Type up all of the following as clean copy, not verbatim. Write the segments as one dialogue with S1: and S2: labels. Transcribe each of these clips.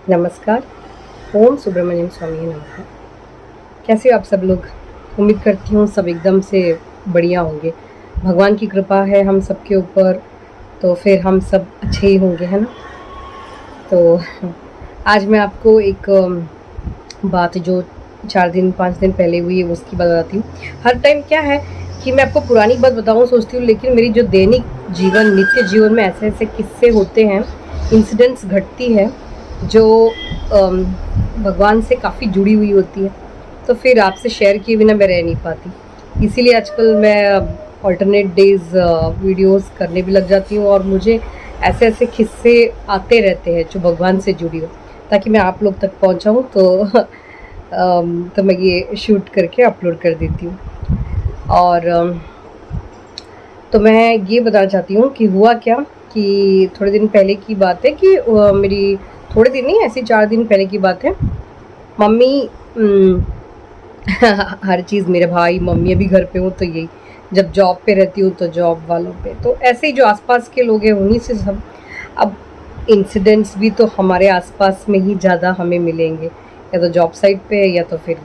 S1: नमस्कार। ओम सुब्रमण्यम स्वामी नमः। कैसे हो आप सब लोग? उम्मीद करती हूँ सब एकदम से बढ़िया होंगे। भगवान की कृपा है हम सबके ऊपर, तो फिर हम सब अच्छे ही होंगे, है ना? तो आज मैं आपको एक बात जो 4 दिन 5 दिन पहले हुई है उसकी बताती हूँ। हर टाइम क्या है कि मैं आपको पुरानी बात बताऊँ सोचती हूँ, लेकिन मेरी जो दैनिक जीवन नित्य जीवन में ऐसे-ऐसे किस्से होते हैं, इंसिडेंट्स घटती है जो अम, भगवान से काफ़ी जुड़ी हुई होती है, तो फिर आपसे शेयर किए बिना मैं रह नहीं पाती। इसीलिए आजकल मैं अल्टरनेट डेज़ वीडियोज़ करने भी लग जाती हूँ और मुझे ऐसे-ऐसे किस्से आते रहते हैं जो भगवान से जुड़ी हो, ताकि मैं आप लोग तक पहुँचाऊँ तो तो मैं ये शूट करके अपलोड कर देती हूँ। और तो मैं ये बताना चाहती हूँ कि हुआ क्या कि थोड़े दिन पहले की बात है कि मेरी थोड़े दिन नहीं, ऐसे 4 दिन पहले की बात है। मम्मी हर चीज़ मेरे भाई मम्मी अभी घर पे हूँ तो यही, जब जॉब पे रहती हूँ तो जॉब वालों पे, तो ऐसे ही जो आसपास के लोग हैं उन्हीं से सब। अब इंसिडेंट्स भी तो हमारे आसपास में ही ज़्यादा हमें मिलेंगे, या तो जॉब साइट पे या तो फिर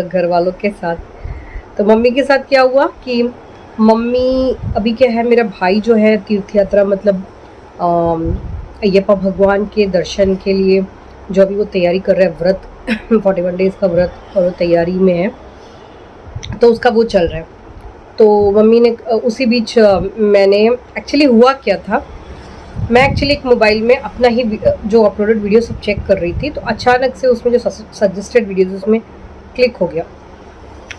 S1: घर वालों के साथ। तो मम्मी के साथ क्या हुआ कि मम्मी अभी क्या है, मेरा भाई जो है तीर्थ यात्रा मतलब अयप्पा भगवान के दर्शन के लिए जो अभी वो तैयारी कर रहा है, व्रत 41 डेज़ का व्रत, और वो तैयारी में है, तो उसका वो चल रहा है। तो मम्मी ने उसी बीच मैंने एक्चुअली हुआ क्या था, मैं एक्चुअली एक मोबाइल में अपना ही जो अपलोडेड वीडियो सब चेक कर रही थी, तो अचानक से उसमें जो सजेस्टेड वीडियोज़ उसमें क्लिक हो गया।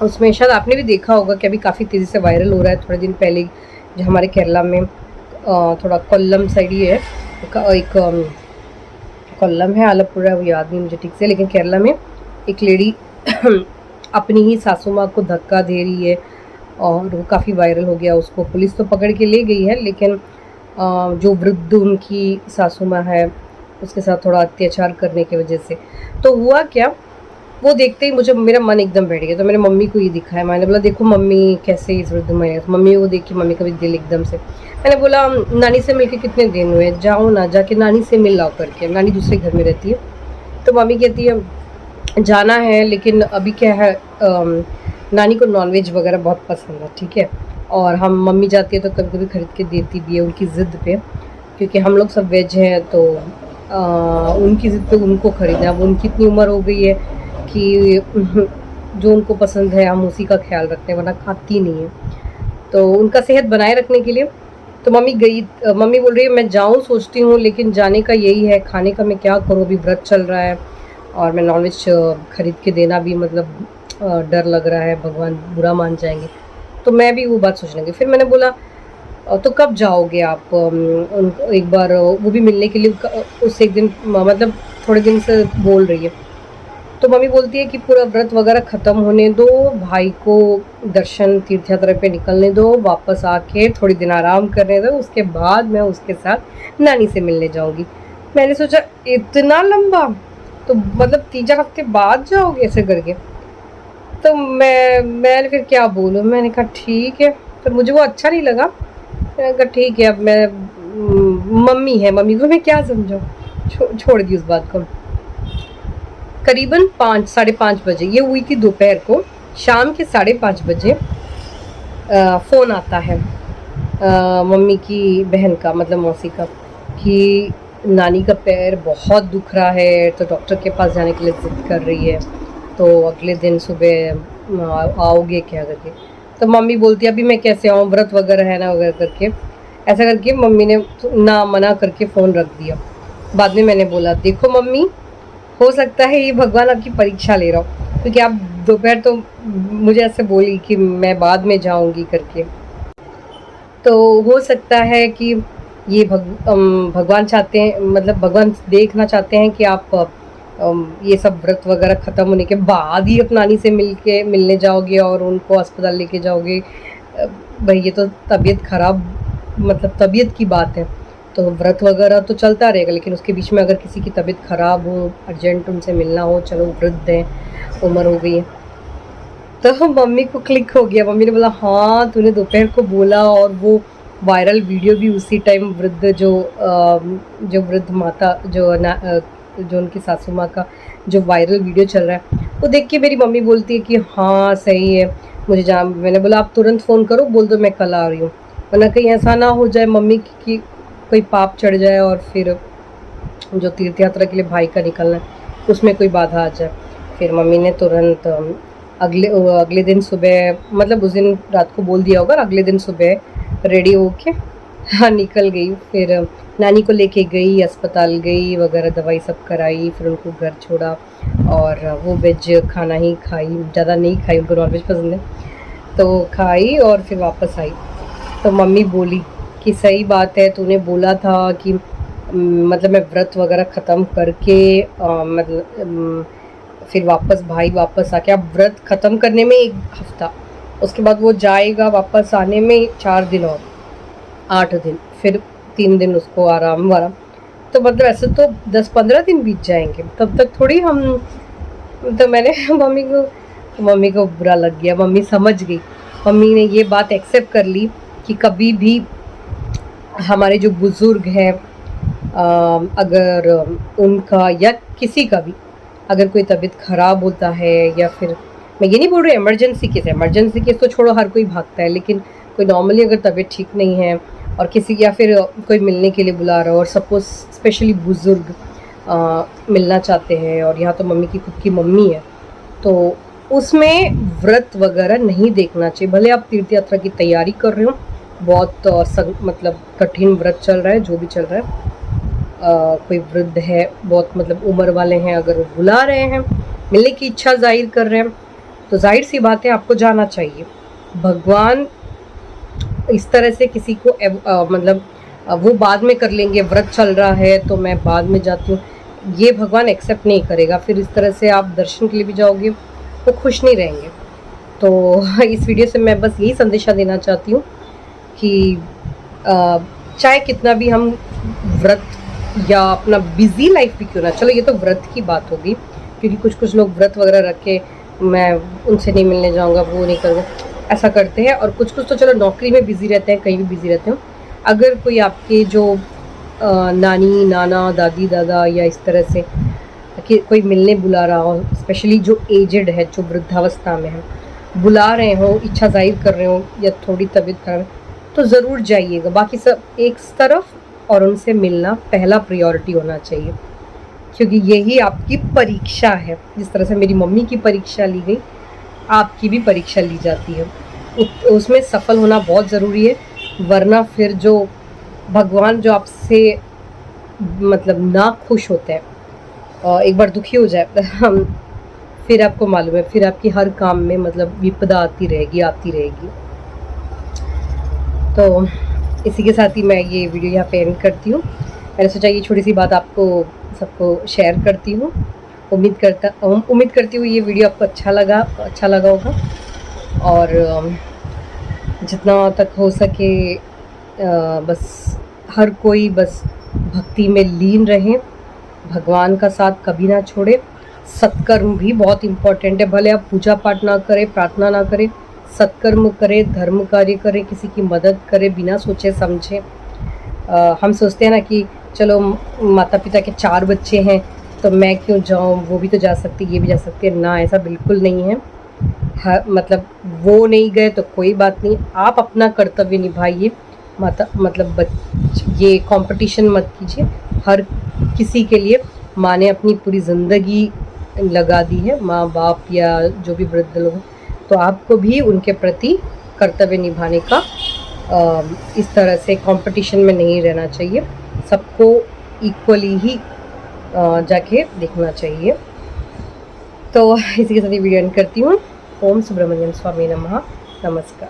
S1: उसमें शायद आपने भी देखा होगा कि अभी काफ़ी तेज़ी से वायरल हो रहा है। थोड़े दिन पहले जो हमारे केरला में थोड़ा कोल्लम साइड ही है, एक कोल्लम है, आलपुरा वो याद नहीं मुझे ठीक से, लेकिन केरला में एक लेडी अपनी ही सासू माँ को धक्का दे रही है और वो काफ़ी वायरल हो गया। उसको पुलिस तो पकड़ के ले गई है, लेकिन जो वृद्ध उनकी सासू माँ है उसके साथ थोड़ा अत्याचार करने की वजह से। तो हुआ क्या, वो देखते ही मुझे मेरा मन एकदम बैठ गया। तो मैंने मम्मी को ये दिखाया, मैंने बोला देखो मम्मी कैसे इस वृद्ध महिला, मम्मी वो देख के मम्मी का भी दिल एकदम से, मैंने बोला नानी से मिलके कितने दिन हुए, जाओ ना, जाके नानी से मिल लाओ करके। नानी दूसरे घर में रहती है। तो मम्मी कहती है जाना है, लेकिन अभी क्या है नानी को नॉनवेज वगैरह बहुत पसंद है, ठीक है, और हम मम्मी जाती है तो कभी कभी खरीद के देती भी है उनकी ज़िद पे, क्योंकि हम लोग सब वेज हैं, तो उनकी ज़िद पे उनको खरीदना। अब उनकी इतनी उम्र हो गई है कि जो उनको पसंद है हम उसी का ख्याल रखते हैं, वरना खाती नहीं है। तो उनका सेहत बनाए रखने के लिए तो मम्मी गई। मम्मी बोल रही है मैं जाऊँ सोचती हूँ, लेकिन जाने का यही है, खाने का मैं क्या करूँ, अभी व्रत चल रहा है और मैं नॉनवेज खरीद के देना भी मतलब डर लग रहा है, भगवान बुरा मान जाएंगे। तो मैं भी वो बात सोचने लगी। फिर मैंने बोला तो कब जाओगे आप उनको एक बार वो भी मिलने के लिए? उससे एक दिन मतलब थोड़े दिन से बोल रही है। तो मम्मी बोलती है कि पूरा व्रत वगैरह ख़त्म होने दो, भाई को दर्शन तीर्थ यात्रा पे निकलने दो, वापस आके थोड़ी दिन आराम करने दो, उसके बाद मैं उसके साथ नानी से मिलने जाऊंगी। मैंने सोचा इतना लंबा, तो मतलब 3-4 हफ्ते बाद जाओगे ऐसे करके? तो मैंने फिर क्या बोलूँ, मैंने कहा ठीक है। फिर मुझे वो अच्छा नहीं लगा, मैंने कहा ठीक है, अब मैं मम्मी है, मम्मी को मैं क्या समझाऊँ, छोड़ दी उस बात को। करीबन 5-5:30 बजे ये हुई थी, दोपहर को, शाम के 5:30 बजे फ़ोन आता है मम्मी की बहन का, मतलब मौसी का, कि नानी का पैर बहुत दुख रहा है, तो डॉक्टर के पास जाने के लिए ज़िद कर रही है, तो अगले दिन सुबह आओगे क्या करके। तो मम्मी बोलती है अभी मैं कैसे आऊँ, व्रत वगैरह है ना वगैरह करके। ऐसा करके मम्मी ने ना मना करके फ़ोन रख दिया। बाद में मैंने बोला देखो मम्मी, हो सकता है ये भगवान आपकी परीक्षा ले रहा हो, क्योंकि आप दोपहर तो मुझे ऐसे बोली कि मैं बाद में जाऊंगी करके, तो हो सकता है कि ये भगवान चाहते हैं, मतलब भगवान देखना चाहते हैं कि आप ये सब व्रत वगैरह ख़त्म होने के बाद ही अपनी नानी से मिलने जाओगे और उनको अस्पताल लेके जाओगे। भाई ये तो तबीयत ख़राब, मतलब तबीयत की बात है, तो व्रत वगैरह तो चलता रहेगा, लेकिन उसके बीच में अगर किसी की तबीयत ख़राब हो, अर्जेंट उनसे मिलना हो, चलो वृद्ध हैं, उम्र हो गई है, तो मम्मी को क्लिक हो गया। मम्मी ने बोला हाँ तूने दोपहर को बोला, और वो वायरल वीडियो भी उसी टाइम वृद्ध जो वृद्ध माता जो जो उनकी सासू माँ का जो वायरल वीडियो चल रहा है, वो देख के मेरी मम्मी बोलती है कि हाँ सही है, मुझे मैंने बोला आप तुरंत फ़ोन करो, बोल दो मैं कल आ रही हूँ, वरना कहीं ऐसा ना हो जाए मम्मी की कोई पाप चढ़ जाए और फिर जो तीर्थ यात्रा के लिए भाई का निकलना है उसमें कोई बाधा आ जाए। फिर मम्मी ने तुरंत अगले दिन सुबह, मतलब उस दिन रात को बोल दिया होगा, अगले दिन सुबह रेडी होके हाँ निकल गई। फिर नानी को लेके गई, अस्पताल गई वगैरह, दवाई सब कराई, फिर उनको घर छोड़ा और वो वेज खाना ही खाई, ज़्यादा नहीं खाई, उनको नॉनवेज पसंद है तो खाई और फिर वापस आई। तो मम्मी बोली कि सही बात है, तूने बोला था कि मतलब मैं व्रत वगैरह ख़त्म करके मतलब फिर भाई वापस आके, अब व्रत ख़त्म करने में 1 हफ्ता, उसके बाद वो जाएगा वापस आने में 4 दिन और 8 दिन, फिर 3 दिन उसको आराम, तो मतलब ऐसे तो 10-15 दिन बीत जाएंगे, तब तक थोड़ी हम, तो मैंने मम्मी को बुरा लग गया, मम्मी समझ गई, मम्मी ने ये बात एक्सेप्ट कर ली कि कभी भी हमारे जो बुज़ुर्ग हैं अगर उनका या किसी का भी अगर कोई तबीयत ख़राब होता है, या फिर मैं ये नहीं बोल रही इमरजेंसी केस तो छोड़ो, हर कोई भागता है, लेकिन कोई नॉर्मली अगर तबीयत ठीक नहीं है और किसी, या फिर कोई मिलने के लिए बुला रहा हो और सपोज स्पेशली बुज़ुर्ग मिलना चाहते हैं, और यहाँ तो मम्मी की खुद की मम्मी है, तो उसमें व्रत वगैरह नहीं देखना चाहिए। भले आप तीर्थ यात्रा की तैयारी कर रहे हो, बहुत मतलब कठिन व्रत चल रहा है, जो भी चल रहा है, कोई वृद्ध है, बहुत मतलब उम्र वाले हैं, अगर वो बुला रहे हैं, मिलने की इच्छा जाहिर कर रहे हैं, तो जाहिर सी बात है आपको जाना चाहिए। भगवान इस तरह से किसी को मतलब वो बाद में कर लेंगे, व्रत चल रहा है तो मैं बाद में जाती हूँ, ये भगवान एक्सेप्ट नहीं करेगा। फिर इस तरह से आप दर्शन के लिए भी जाओगे वो खुश नहीं रहेंगे। तो इस वीडियो से मैं बस यही संदेशा देना चाहती हूँ कि चाहे कितना भी हम व्रत या अपना बिजी लाइफ भी क्यों ना, चलो ये तो व्रत की बात होगी, क्योंकि कुछ लोग व्रत वगैरह रख के मैं उनसे नहीं मिलने जाऊंगा, वो नहीं करूँगा, ऐसा करते हैं, और कुछ तो चलो नौकरी में बिजी रहते हैं, कहीं भी बिजी रहते हो। अगर कोई आपके जो नानी नाना दादी दादा या इस तरह से कि कोई मिलने बुला रहा हो, स्पेशली जो एजेड है, जो वृद्धावस्था में है, बुला रहे हो, इच्छा जाहिर कर रहे हो, या थोड़ी तबीयत खराब, तो ज़रूर जाइएगा। बाकी सब एक तरफ, और उनसे मिलना पहला प्रायोरिटी होना चाहिए, क्योंकि यही आपकी परीक्षा है। जिस तरह से मेरी मम्मी की परीक्षा ली गई, आपकी भी परीक्षा ली जाती है, उसमें सफल होना बहुत ज़रूरी है, वरना फिर जो भगवान जो आपसे मतलब ना खुश होते हैं और एक बार दुखी हो जाए हम, फिर आपको मालूम है, फिर आपकी हर काम में मतलब विपदा आती रहेगी। तो इसी के साथ ही मैं ये वीडियो यहाँ पे एंड करती हूँ। मैंने सोचा ये छोटी सी बात आपको सबको शेयर करती हूँ। उम्मीद करती हूँ ये वीडियो आपको अच्छा लगा होगा, और जितना तक हो सके बस हर कोई बस भक्ति में लीन रहे, भगवान का साथ कभी ना छोड़े। सत्कर्म भी बहुत इम्पोर्टेंट है, भले आप पूजा पाठ ना करें, प्रार्थना ना करें, सत्कर्म करें, धर्म कार्य करें, किसी की मदद करें बिना सोचे समझे। हम सोचते हैं ना कि चलो माता पिता के 4 बच्चे हैं तो मैं क्यों जाऊं, वो भी तो जा सकती, ये भी जा सकती है ना, ऐसा बिल्कुल नहीं है। मतलब वो नहीं गए तो कोई बात नहीं, आप अपना कर्तव्य निभाइए। ये कंपटीशन मत कीजिए। हर किसी के लिए माँ ने अपनी पूरी ज़िंदगी लगा दी है, माँ बाप या जो भी वृद्ध लोग, तो आपको भी उनके प्रति कर्तव्य निभाने का इस तरह से कंपटीशन में नहीं रहना चाहिए, सबको इक्वली ही जाके देखना चाहिए। तो इसी के साथ ये वीडियो एंड करती हूँ। ओम सुब्रमण्यम स्वामी नमः। नमस्कार।